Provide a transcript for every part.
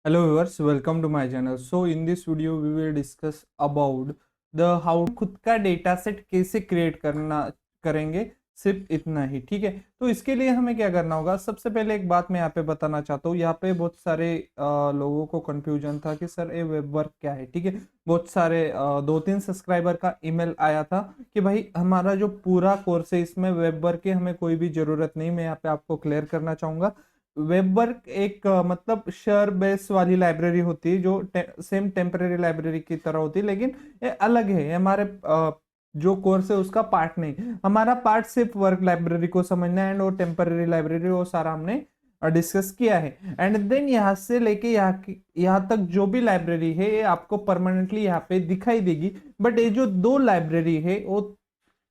Hello viewers, welcome to my channel. So in this video we will discuss about the how खुद का data set कैसे create करना करेंगे, सिर्फ इतना ही। ठीक है, तो इसके लिए हमें क्या करना होगा। सबसे पहले एक बात मैं यहाँ पे बताना चाहता हूँ। यहाँ पे बहुत सारे लोगों को कंफ्यूजन था कि सर ये वेब वर्क क्या है। ठीक है, बहुत सारे 2-3 सब्सक्राइबर का ईमेल आया था कि भाई हमारा जो पूरा कोर्स है इसमें वेब वर्क की हमें कोई भी जरूरत नहीं। मैं यहाँ पे आपको क्लियर करना चाहूंगा। वेबवर्क एक मतलब शेयर बेस वाली लाइब्रेरी होती है जो सेम टेम्परेरी लाइब्रेरी की तरह होती है, लेकिन ये अलग है। ये हमारे जो कोर्स है उसका पार्ट नहीं। हमारा पार्ट सिर्फ वर्क लाइब्रेरी को समझना है एंड वो टेम्परेरी लाइब्रेरी वो सारा हमने डिस्कस किया है। एंड देन यहाँ से लेके यहाँ तक जो भी लाइब्रेरी है ये आपको परमानेंटली यहाँ पे दिखाई देगी। बट ये जो दो लाइब्रेरी है वो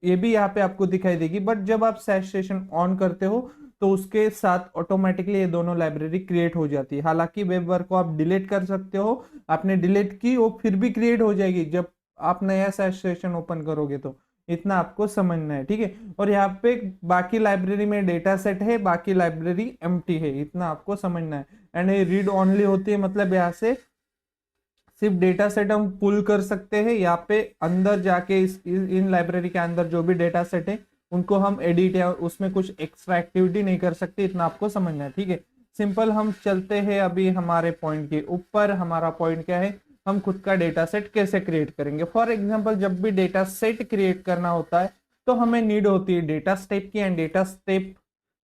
ये भी यहाँ पे आपको दिखाई देगी। बट जब आप सैश सेशन ऑन करते हो तो उसके साथ ऑटोमेटिकली ये दोनों लाइब्रेरी क्रिएट हो जाती है। हालांकि वेब वर्क को आप डिलीट कर सकते हो, आपने डिलीट की वो फिर भी क्रिएट हो जाएगी जब आप नया सैश सेशन ओपन करोगे। तो इतना आपको समझना है। ठीक है, और यहाँ पे बाकी लाइब्रेरी में डेटा सेट है, बाकी लाइब्रेरी एम्प्टी है, इतना आपको समझना है। एंड ये रीड ओनली होती है, मतलब यहाँ से सिर्फ डेटा सेट हम पुल कर सकते हैं। यहाँ पे अंदर जाके इन लाइब्रेरी के अंदर जो भी डेटा सेट है उनको हम एडिट या उसमें कुछ एक्स्ट्रा एक्टिविटी नहीं कर सकते, इतना आपको समझना है। ठीक है, सिंपल। हम चलते हैं अभी हमारे पॉइंट के ऊपर। हमारा पॉइंट क्या है, हम खुद का डेटा सेट कैसे क्रिएट करेंगे। फॉर एग्जाम्पल जब भी डेटा सेट क्रिएट करना होता है तो हमें नीड होती है डेटा स्टेप की। एंड डेटा स्टेप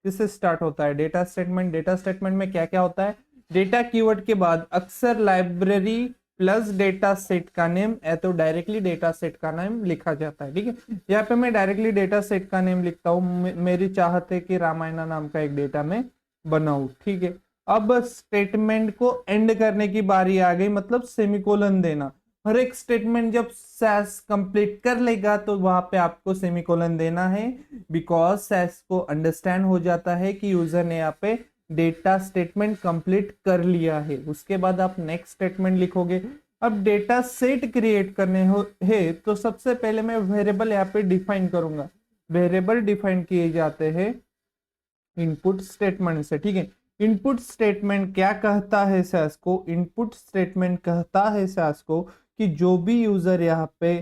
किससे स्टार्ट होता है, डेटा स्टेटमेंट। डेटा स्टेटमेंट में क्या क्या होता है, डेटा कीवर्ड के बाद अक्सर लाइब्रेरी प्लस डेटा सेट का नेम या तो डायरेक्टली डेटा सेट का नेम लिखा जाता है। ठीक है, यहाँ पे मैं डायरेक्टली डेटा सेट का नेम लिखता हूँ। मेरी चाहत है कि रामायणा नाम का एक डेटा में बनाऊं। ठीक है, अब स्टेटमेंट को एंड करने की बारी आ गई, मतलब सेमीकोलन देना। हर एक स्टेटमेंट जब सैस कंप्लीट कर लेगा तो वहां पे आपको सेमीकोलन देना है, बिकॉज सैस को अंडरस्टैंड हो जाता है कि यूजर ने यहाँ पे डेटा स्टेटमेंट कंप्लीट कर लिया है। उसके बाद आप नेक्स्ट स्टेटमेंट लिखोगे। अब डेटा सेट क्रिएट करने हो है तो सबसे पहले मैं वेरिएबल यहाँ पे डिफाइन करूंगा। वेरिएबल डिफाइन किए जाते हैं इनपुट स्टेटमेंट से। ठीक है, इनपुट स्टेटमेंट क्या कहता है सैस को, इनपुट स्टेटमेंट कहता है सैस को कि जो भी यूजर यहाँ पे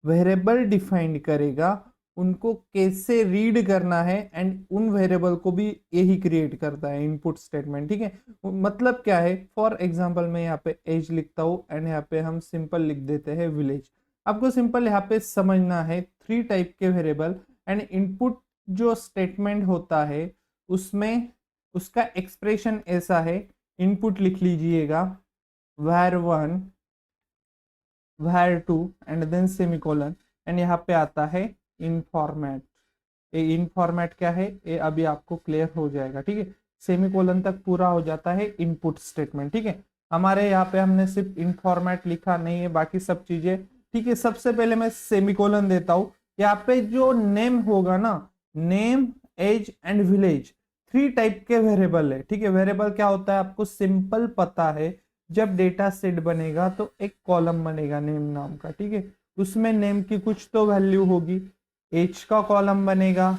वेरिएबल डिफाइन करेगा उनको कैसे रीड करना है, एंड उन वेरिएबल को भी यही क्रिएट करता है इनपुट स्टेटमेंट। ठीक है, मतलब क्या है, फॉर एग्जांपल मैं यहाँ पे एज लिखता हूँ एंड यहाँ पे हम सिंपल लिख देते हैं विलेज। आपको सिंपल यहाँ पे समझना है 3 टाइप के वेरिएबल। एंड इनपुट जो स्टेटमेंट होता है उसमें उसका एक्सप्रेशन ऐसा है, इनपुट लिख लीजिएगा var1 var2 and then semicolon. And यहाँ पे आता है इन फॉर्मेट। ये इन फॉर्मेट क्या है ये अभी आपको क्लियर हो जाएगा। ठीक है, सेमीकोलन तक पूरा हो जाता है इनपुट स्टेटमेंट। ठीक है, हमारे यहाँ पे हमने सिर्फ इन फॉर्मेट लिखा नहीं है, बाकी सब चीजें ठीक है। सबसे पहले मैं सेमीकोलन देता हूँ। यहाँ पे जो नेम होगा ना, name age and village 3 type के वेरिएबल है। ठीक है, वेरिएबल क्या होता है आपको सिंपल पता है। जब डेटा सेट बनेगा तो एक कॉलम बनेगा नेम नाम का। ठीक है, उसमें नेम की कुछ तो वैल्यू होगी, एज का कॉलम बनेगा।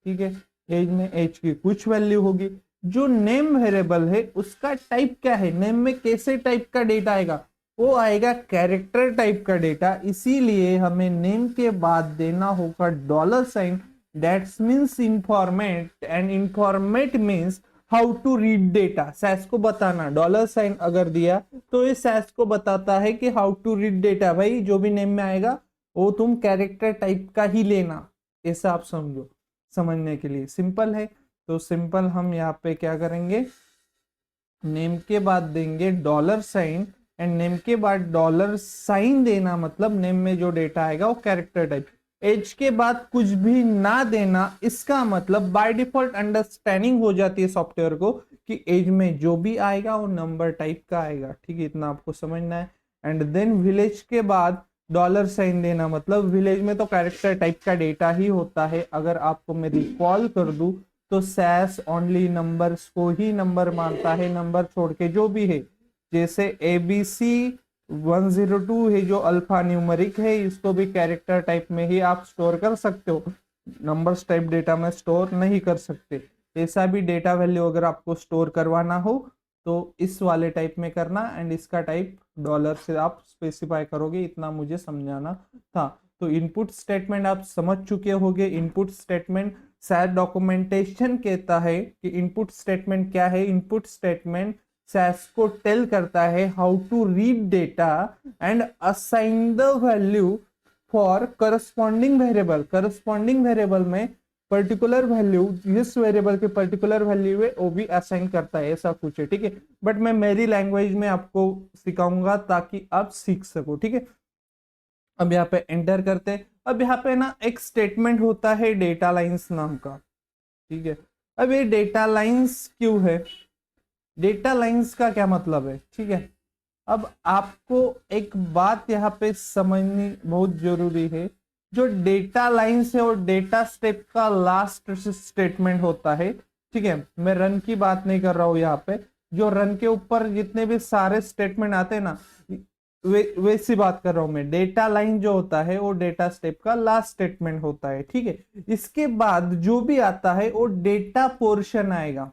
ठीक है, एज में एज की कुछ वैल्यू होगी। जो नेम वेरिएबल है उसका टाइप क्या है, नेम में कैसे टाइप का डेटा आएगा, वो आएगा कैरेक्टर टाइप का डेटा। इसीलिए हमें नेम के बाद देना होगा dollar sign, that's means informat. And informat means how to read data. SAS को बताना, डॉलर साइन अगर दिया तो ये सैस को बताता है कि हाउ टू रीड डेटा। भाई जो भी नेम में आएगा वो तुम कैरेक्टर टाइप का ही लेना, ऐसा आप समझो। समझने के लिए सिंपल है। तो सिंपल हम यहाँ पे क्या करेंगे, नेम के बाद देंगे डॉलर साइन। एंड नेम के बाद डॉलर साइन देना मतलब नेम में जो डेटा आएगा वो कैरेक्टर टाइप। एज के बाद कुछ भी ना देना, इसका मतलब बाय डिफॉल्ट अंडरस्टैंडिंग हो जाती है सॉफ्टवेयर को कि एज में जो भी आएगा वो नंबर टाइप का आएगा। ठीक है, इतना आपको समझना है। एंड देन विलेज के बाद डॉलर साइन देना, मतलब विलेज में तो कैरेक्टर टाइप का डेटा ही होता है। अगर आपको मैं रिकॉल कर दूं तो सैस ओनली नंबर्स को ही नंबर मानता है, नंबर छोड़ के जो भी है। जैसे ABC 102 है जो अल्फा न्यूमरिक है, इसको भी कैरेक्टर टाइप में ही आप स्टोर कर सकते हो, नंबर्स टाइप डेटा में स्टोर नहीं कर सकते। ऐसा भी डेटा वैल्यू अगर आपको स्टोर करवाना हो तो इस वाले टाइप में करना एंड इसका टाइप डॉलर से आप स्पेसिफाई करोगे, इतना मुझे समझाना था। तो इनपुट स्टेटमेंट आप समझ चुके होंगे। इनपुट स्टेटमेंट शायद डॉक्यूमेंटेशन कहता है कि इनपुट स्टेटमेंट क्या है। इनपुट स्टेटमेंट SAS को टेल करता है how to read data and assign the value for corresponding variable. Corresponding variable में पर्टिकुलर वैल्यू, जिस वेरिएबल के पर्टिकुलर वैल्यू है वो भी असाइन करता है, ऐसा कुछ है, ठीक है। बट मैं मेरी लैंग्वेज में आपको सिखाऊंगा ताकि आप सीख सको, ठीक है। अब यहाँ पे एंटर करते हैं। अब यहाँ पे ना एक स्टेटमेंट होता है डेटा लाइंस नाम का, ठीक है। अब ये डेटा लाइंस क्यों है, डेटा लाइंस का क्या मतलब है, ठीक है। अब आपको एक बात यहाँ पे समझनी बहुत जरूरी है। जो डेटा लाइंस है और डेटा स्टेप का लास्ट स्टेटमेंट होता है, ठीक है। मैं रन की बात नहीं कर रहा हूं यहाँ पे। जो रन के ऊपर जितने भी सारे स्टेटमेंट आते हैं ना, वैसी बात कर रहा हूं मैं। डेटा लाइन जो होता है वो डेटा स्टेप का लास्ट स्टेटमेंट होता है, ठीक है। इसके बाद जो भी आता है वो डेटा पोर्शन आएगा।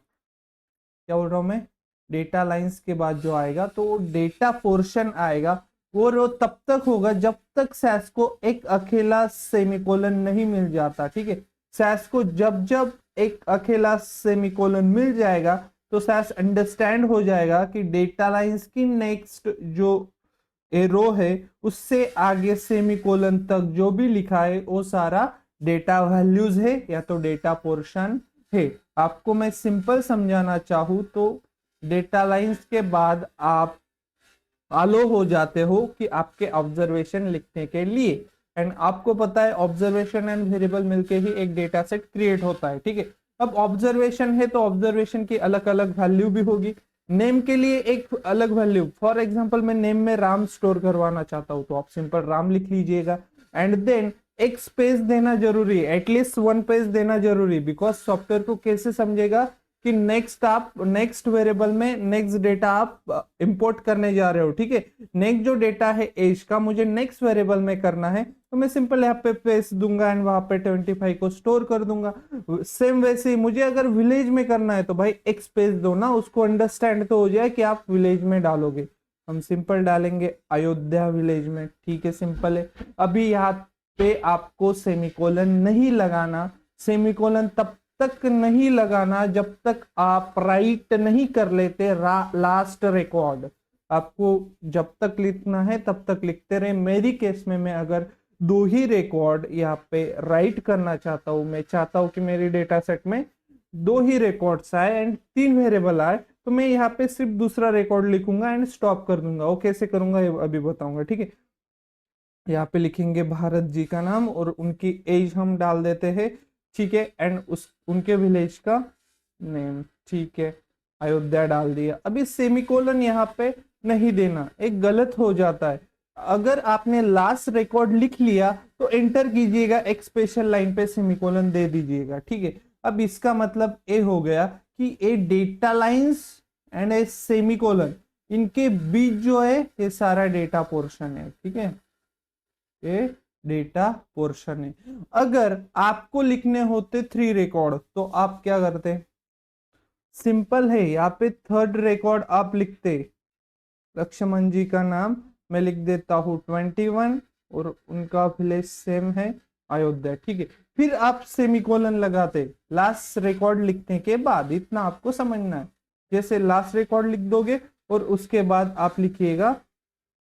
क्या बोल रहा हूं मैं, डेटा लाइंस के बाद जो आएगा तो वो डेटा पोर्शन आएगा। वो तब तक होगा जब तक SAS को एक अकेला सेमीकोलन नहीं मिल जाता, ठीक है। SAS को जब जब एक अकेला सेमीकोलन मिल जाएगा तो SAS अंडरस्टैंड हो जाएगा कि डेटा लाइंस की नेक्स्ट जो रो है उससे आगे सेमीकोलन तक जो भी लिखा है वो सारा डेटा वैल्यूज है या तो डेटा पोर्शन है। आपको मैं सिंपल समझाना चाहूँ तो डेटा लाइंस के बाद आप आलो हो जाते हो कि आपके ऑब्जर्वेशन लिखने के लिए। एंड आपको पता है ऑब्जर्वेशन एंड वेरिएबल मिलके ही एक डेटा सेट क्रिएट होता है, ठीक है। अब ऑब्जर्वेशन है तो ऑब्जर्वेशन की अलग अलग वैल्यू भी होगी। नेम के लिए एक अलग वैल्यू, फॉर एग्जांपल मैं नेम में राम स्टोर करवाना चाहता हूं तो आप सिंपल राम लिख लीजिएगा। एंड देन एक स्पेस देना जरूरी है, एटलीस्ट 1 पेज देना जरूरी, बिकॉज सॉफ्टवेयर को कैसे समझेगा कि नेक्स्ट वेरिएबल में नेक्स्ट डेटा आप इंपोर्ट करने जा रहे हो, ठीक है। नेक्स्ट जो डेटा है एज का मुझे नेक्स्ट वेरिएबल में करना है तो मैं सिंपल यहाँ पे पेस्ट दूंगा एंड वहां पे 25 को स्टोर कर दूंगा। सेम वैसे ही मुझे अगर विलेज में करना है तो भाई एक स्पेस दो ना, उसको अंडरस्टैंड तो हो जाए कि आप विलेज में डालोगे। हम सिंपल डालेंगे अयोध्या विलेज में, ठीक है, सिंपल है। अभी यहाँ पे आपको सेमीकोलन नहीं लगाना। सेमीकोलन तब तक नहीं लगाना जब तक आप राइट नहीं कर लेते लास्ट रिकॉर्ड। आपको जब तक लिखना है तब तक लिखते रहे। मेरी केस में मैं अगर 2 ही रिकॉर्ड यहाँ पे राइट करना चाहता हूँ, मैं चाहता हूँ कि मेरी डेटा सेट में 2 ही रिकॉर्ड्स आए एंड 3 वेरिएबल आए, तो मैं यहाँ पे सिर्फ दूसरा रिकॉर्ड लिखूंगा एंड स्टॉप कर दूंगा। वो कैसे करूंगा ये अभी बताऊंगा, ठीक है। यहाँ पे लिखेंगे भारत जी का नाम और उनकी एज हम डाल देते हैं, ठीक है। एंड उनके विलेज का नेम, ठीक है, अयोध्या डाल दिया। अभी सेमीकोलन यहाँ पे नहीं देना, एक गलत हो जाता है। अगर आपने लास्ट रिकॉर्ड लिख लिया तो एंटर कीजिएगा, एक स्पेशल लाइन पे सेमीकोलन दे दीजिएगा, ठीक है। अब इसका मतलब ये हो गया कि a data lines and a semicolon, इनके बीच जो है ये सारा डेटा पोर्शन है, ठीक है, ये डेटा पोर्शन है। अगर आपको लिखने होते 3 रिकॉर्ड तो आप क्या करते, सिंपल है, यहाँ पे 3rd रिकॉर्ड आप लिखते, लक्ष्मण जी का नाम मैं लिख देता हूँ 21 और उनका विलेज सेम है अयोध्या, ठीक है। फिर आप सेमीकोलन लगाते लास्ट रिकॉर्ड लिखने के बाद, इतना आपको समझना है। जैसे लास्ट रिकॉर्ड लिख दोगे और उसके बाद आप लिखिएगा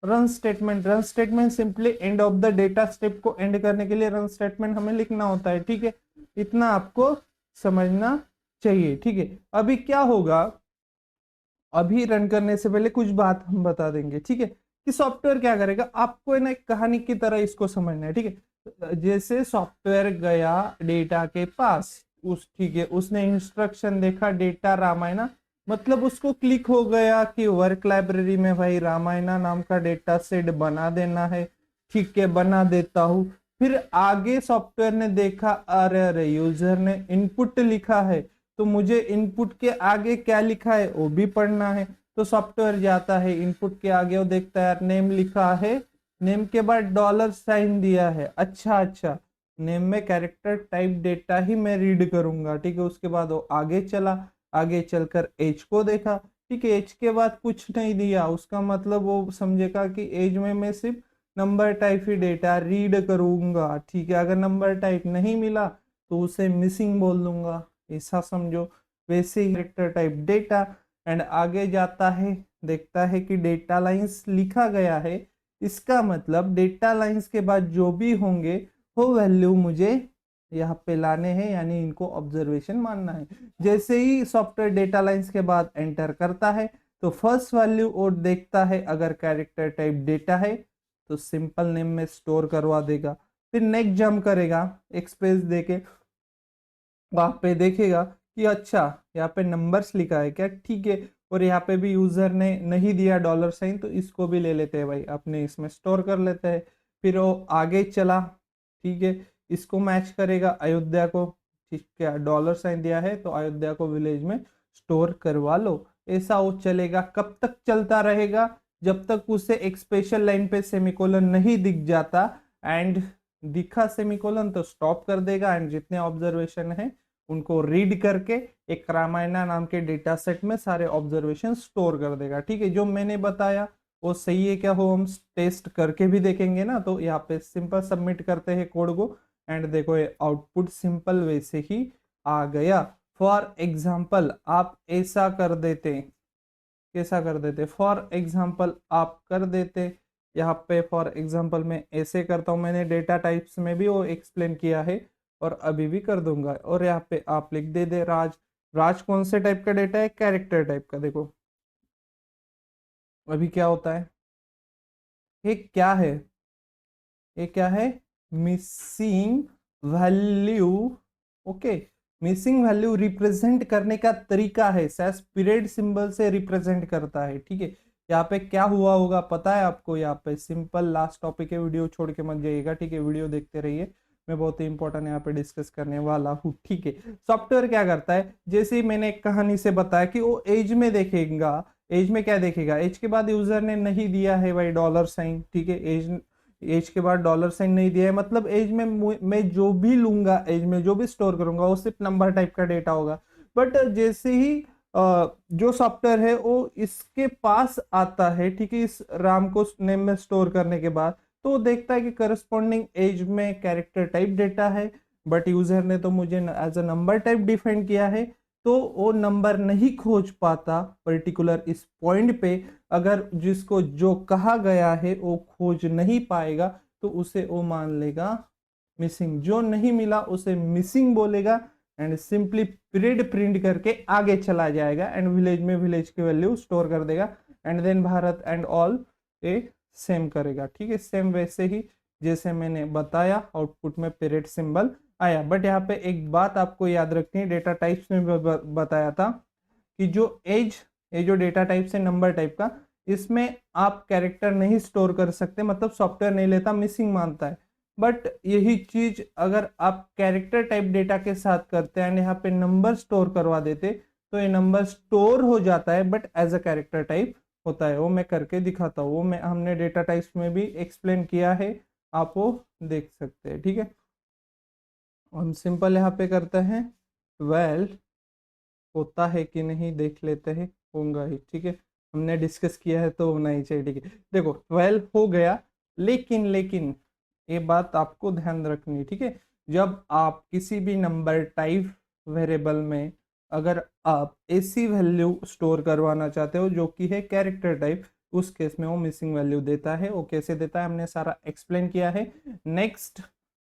run statement. Run statement simply end of the data step को एंड करने के लिए रन स्टेटमेंट हमें लिखना होता है, ठीक है। इतना आपको समझना चाहिए, ठीक है। अभी क्या होगा, अभी रन करने से पहले कुछ बात हम बता देंगे, ठीक है, कि सॉफ्टवेयर क्या करेगा। आपको है ना एक कहानी की तरह इसको समझना है, ठीक है। जैसे सॉफ्टवेयर गया डेटा के पास, ठीक है, उसने इंस्ट्रक्शन देखा डेटा रामायणा, मतलब उसको क्लिक हो गया कि वर्क लाइब्रेरी में भाई रामायणा नाम का डेटा सेट बना देना है, ठीक है, बना देता हूं। फिर आगे सॉफ्टवेयर ने देखा अरे अरे यूजर ने इनपुट लिखा है तो मुझे इनपुट के आगे क्या लिखा है वो भी पढ़ना है। तो सॉफ्टवेयर जाता है इनपुट के आगे, वो देखता है यार नेम लिखा है, नेम के बाद $साइन दिया है, अच्छा नेम में कैरेक्टर टाइप डेटा ही मैं रीड करूंगा, ठीक है। उसके बाद वो आगे चला, आगे चलकर एज को देखा, ठीक है, एज के बाद कुछ नहीं दिया, उसका मतलब वो समझेगा कि एज में मैं सिर्फ नंबर टाइप ही डेटा रीड करूंगा। ठीक है, अगर नंबर टाइप नहीं मिला तो उसे मिसिंग बोल दूंगा, ऐसा समझो। वैसे ही कैरेक्टर टाइप डेटा, एंड आगे जाता है, देखता है कि डेटा लाइंस लिखा गया है, इसका मतलब डेटा लाइंस के बाद जो भी होंगे वो वैल्यू मुझे यहाँ पे लाने हैं, यानी इनको ऑब्जर्वेशन मानना है। जैसे ही सॉफ्टवेयर डेटा लाइंस के बाद एंटर करता है तो फर्स्ट वैल्यू और देखता है, अगर कैरेक्टर टाइप डेटा है तो सिंपल नेम में स्टोर करवा देगा। फिर नेक्स्ट जंप करेगा, एक स्पेस देके वहां पे देखेगा कि अच्छा यहाँ पे नंबर्स लिखा है क्या, ठीक है, और यहाँ पे भी यूजर ने नहीं दिया डॉलर साइन, तो इसको भी ले लेते हैं भाई, अपने इसमें स्टोर कर लेते हैं। फिर वो आगे चला, ठीक है, इसको मैच करेगा अयोध्या को, ठीक है, डॉलर साइन दिया है तो अयोध्या को विलेज में स्टोर करवा लो। ऐसा वो चलेगा, कब तक चलता रहेगा, जब तक उसे एक स्पेशल लाइन पे सेमिकोलन नहीं दिख जाता, एंड दिखा सेमिकोलन तो स्टॉप कर देगा, एंड जितने ऑब्जर्वेशन है उनको रीड करके एक रामायणा नाम के डेटा सेट में सारे ऑब्जर्वेशन स्टोर कर देगा। ठीक है, जो मैंने बताया वो सही है क्या, हो हम टेस्ट करके भी देखेंगे ना। तो यहाँ पे सिंपल सबमिट करते हैं कोड को, एंड देखो ये आउटपुट सिंपल वैसे ही आ गया। फॉर एग्जाम्पल आप ऐसा कर देते, कैसा कर देते, फॉर एग्जाम्पल आप कर देते यहाँ पे, फॉर एग्जाम्पल मैं ऐसे करता हूँ, मैंने डेटा टाइप्स में भी वो एक्सप्लेन किया है और अभी भी कर दूंगा। और यहाँ पे आप लिख दे राज। राज कौन से टाइप का डेटा है, कैरेक्टर टाइप का। देखो अभी क्या होता है, ये क्या है, ये क्या है, missing value. Okay, missing value represent करने का तरीका है, सैस पीरियड सिंबल से रिप्रेजेंट करता है। ठीक है, यहाँ पे क्या हुआ होगा पता है आपको, यहाँ पे सिंपल लास्ट टॉपिक है, वीडियो छोड़ के मत जाइएगा। ठीक है, वीडियो देखते रहिए, मैं बहुत ही इंपॉर्टेंट यहाँ पे डिस्कस करने वाला हूँ। ठीक है, सॉफ्टवेयर क्या करता है, जैसे ही मैंने एक कहानी से बताया कि वो एज में देखेगा, एज में क्या देखेगा, एज के बाद यूजर ने नहीं दिया है भाई डॉलर साइन। ठीक है, एज, एज के बाद डॉलर साइन नहीं दिया है, मतलब एज में मैं जो भी लूंगा, एज में जो भी स्टोर करूंगा वो सिर्फ नंबर टाइप का डेटा होगा। बट जैसे ही जो सॉफ्टवेयर है वो इसके पास आता है, ठीक है, इस राम को नेम में स्टोर करने के बाद, तो वो देखता है कि करस्पॉन्डिंग एज में कैरेक्टर टाइप डेटा है, बट यूजर ने तो मुझे age a number type define किया है, तो वो नंबर नहीं खोज पाता पर्टिकुलर इस पॉइंट पे। अगर जिसको जो कहा गया है वो खोज नहीं पाएगा तो उसे वो मान लेगा मिसिंग, जो नहीं मिला उसे मिसिंग बोलेगा, एंड सिंपली पीरियड प्रिंट करके आगे चला जाएगा, एंड विलेज में विलेज की वैल्यू स्टोर कर देगा, and then Bharat and all a same करेगा। ठीक है, सेम वैसे ही जैसे मैंने बताया, आउटपुट में पीरियड सिंबल आया। बट यहाँ पे एक बात आपको याद रखनी है, डेटा टाइप्स में बताया था कि जो एज, ये जो डेटा टाइप से नंबर टाइप का, इसमें आप कैरेक्टर नहीं स्टोर कर सकते, मतलब सॉफ्टवेयर नहीं लेता, मिसिंग मानता है। बट यही चीज अगर आप कैरेक्टर टाइप डेटा के साथ करते हैं, यहाँ पे नंबर स्टोर करवा देते, तो ये नंबर स्टोर हो जाता है but as a character type होता है। वो मैं करके दिखाता हूँ, वो मैं हमने डेटा टाइप्स में भी एक्सप्लेन किया है, आप वो देख सकते हैं। ठीक है, हम सिंपल यहाँ पे करते हैं, वेल होता है कि नहीं देख लेते हैं, होगा ही। ठीक है, हमने डिस्कस किया है तो होना ही चाहिए। ठीक है, देखो 12 हो गया, लेकिन लेकिन ये बात आपको ध्यान रखनी। ठीक है, जब आप किसी भी नंबर टाइप वेरिएबल में अगर आप ऐसी वैल्यू स्टोर करवाना चाहते हो जो कि है कैरेक्टर टाइप, उस केस में वो मिसिंग वैल्यू देता है। वो कैसे देता है हमने सारा एक्सप्लेन किया है। नेक्स्ट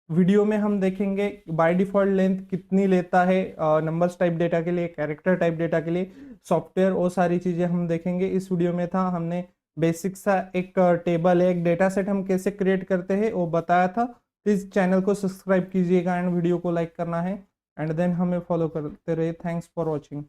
वीडियो में हम देखेंगे बाय डिफॉल्ट लेंथ कितनी लेता है नंबर्स टाइप डेटा के लिए, कैरेक्टर टाइप डेटा के लिए, सॉफ्टवेयर, वो सारी चीजें हम देखेंगे। इस वीडियो में था हमने बेसिक सा एक टेबल है, एक डेटा सेट हम कैसे क्रिएट करते हैं वो बताया था। प्लीज चैनल को सब्सक्राइब कीजिएगा एंड वीडियो को लाइक करना है, एंड देन हमें फॉलो करते रहिए। Thanks for watching.